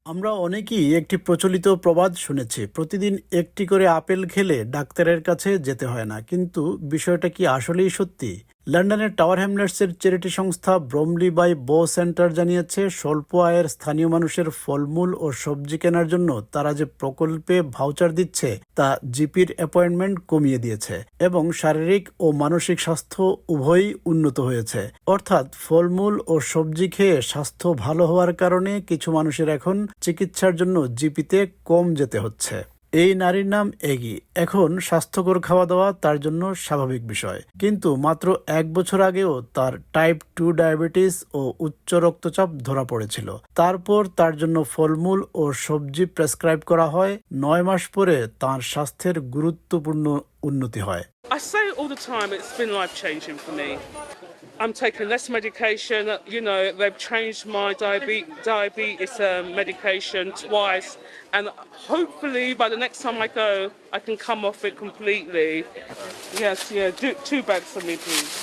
আমরা অনেকেই একটি প্রচলিত প্রবাদ শুনেছি, প্রতিদিন একটি করে আপেল খেলে ডাক্তারের কাছে যেতে হয় না। কিন্তু বিষয়টা কি আসলেই সত্যি? লন্ডনের টাওয়ার হ্যামলেটসের চ্যারিটি সংস্থা ব্রমলি বাই বো সেন্টার জানিয়েছে, স্বল্প আয়ের স্থানীয় মানুষের ফলমূল ও সবজি কেনার জন্য তারা যে প্রকল্পে ভাউচার দিচ্ছে তা জিপির অ্যাপয়েন্টমেন্ট কমিয়ে দিয়েছে এবং শারীরিক ও মানসিক স্বাস্থ্য উভয়ই উন্নত হয়েছে। অর্থাৎ ফলমূল ও সবজি খেয়ে স্বাস্থ্য ভালো হওয়ার কারণে কিছু মানুষের এখন চিকিৎসার জন্য জিপিতে কম যেতে হচ্ছে। এই নারীর নাম এগি। এখন স্বাস্থ্যকর খাওয়া দাওয়া তার জন্য স্বাভাবিক বিষয়, কিন্তু মাত্র 1 বছর আগেও তার টাইপ 2 ডায়াবেটিস ও উচ্চ রক্তচাপ ধরা পড়েছিল। তারপর তার জন্য ফলমূল ও সবজি প্রেসক্রাইব করা হয়। 9 মাস পরে তার স্বাস্থ্যের গুরুত্বপূর্ণ উন্নতি হয়। I say it all the time, it's been life changing for me. I'm taking less medication. You know, they've changed my diabetes medication twice, and hopefully by the next time I go, I can come off it completely. Yes, yeah, do 2 bags for me, please.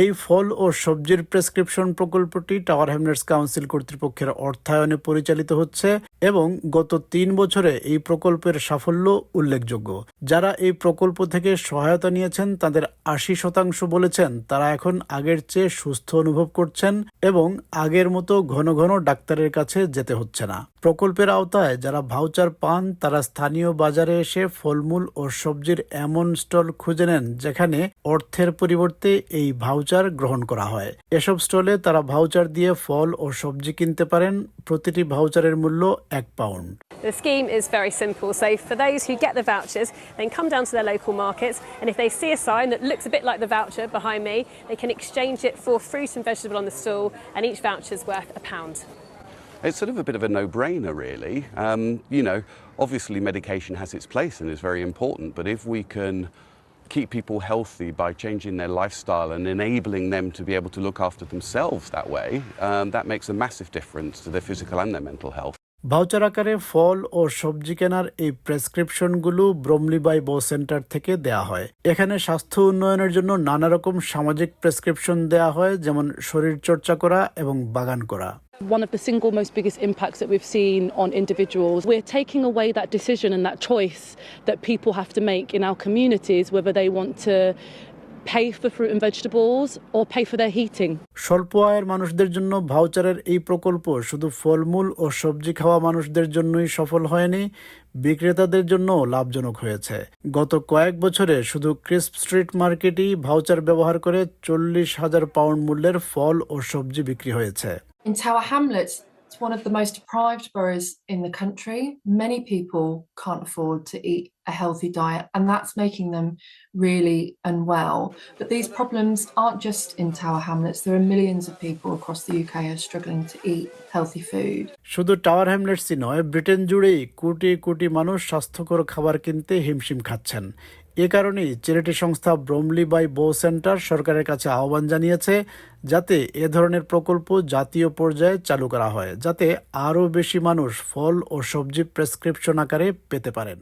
এই ফল ও সবজির prescription প্রকল্পটি tower Hamlets council কর্তৃপক্ষের অর্থায়নে পরিচালিত হচ্ছে এবং গত 3 বছরে এই প্রকল্পের সাফল্য উল্লেখযোগ্য। যারা এই প্রকল্প থেকে সহায়তা নিয়েছেন তাদের 80% বলেছেন তারা এখন আগের চেয়ে সুস্থ অনুভব করছেন এবং আগের মতো ঘন ঘন ডাক্তারের কাছে যেতে হচ্ছে না। প্রকল্পের আওতায় যারা ভাউচার পান তারা স্থানীয় বাজারে এসে ফলমূল ও সবজির এমন স্টল খুঁজে নেন যেখানে অর্থের পরিবর্তে এই ভাউচার গ্রহণ করা হয়। এসব স্টলে তারা ভাউচার দিয়ে ফল ও সবজি কিনতে পারেন। প্রতিটি ভাউচারের মূল্য £1। The scheme is very simple. So for those who get the vouchers, they can come down to their local markets, and if they see a sign that looks a bit like the voucher behind me, they can exchange it for fruit and vegetable on the stall, and each voucher is worth £1. It's sort of a bit of a no-brainer, really. Obviously medication has its place and is very important, but if we can keep people healthy by changing their lifestyle and enabling them to be able to look after themselves that way, that makes a massive difference to their physical and their mental health. Voucher আকারে ফল ও সবজি কেনার এই প্রেসক্রিপশনগুলো ব্রমলি by বো centre থেকে দেয়া হয়। এখানে স্বাস্থ্য উন্নয়নের জন্য নানা রকম সামাজিক প্রেসক্রিপশন দেয়া হয়, যেমন শরীর চর্চা করা এবং বাগান করা। One of the single most biggest impacts that we've seen on individuals, we're taking away that decision and that choice that people have to make in our communities, whether they want to pay for fruit and vegetables or pay for their heating. স্বল্প আয়ের মানুষদের জন্য ভাউচারের এই প্রকল্প শুধু ফলমূল ও সবজি খাওয়া মানুষদের জন্যই সফল হয়নি, বিক্রেতাদের জন্য লাভজনক হয়েছে। গত কয়েক বছরে শুধু ক্রিস্প স্ট্রিট মার্কেটেই ভাউচার ব্যবহার করে £40,000 মূল্যের ফল ও সবজি বিক্রি হয়েছে। In Tower Hamlets, it's one of the most deprived boroughs in the country. Many people can't afford to eat a healthy diet, and that's making them really unwell. But these problems aren't just in Tower Hamlets. There are millions of people across the UK who are struggling to eat healthy food. শুধু tower হ্যামলেটসই নয়, Britain জুড়েই কোটি কোটি মানুষ স্বাস্থ্যকর খাবার কিনতে হিমশিম খাচ্ছেন। এ কারণেই চ্যারিটি সংস্থা ব্রমলি বাই বো সেন্টার সরকারের কাছে আহ্বান জানিয়েছে যাতে এ ধরনের প্রকল্প জাতীয় পর্যায়ে চালু করা হয়, যাতে আরও বেশি মানুষ ফল ও সবজি প্রেসক্রিপশন আকারে পেতে পারেন।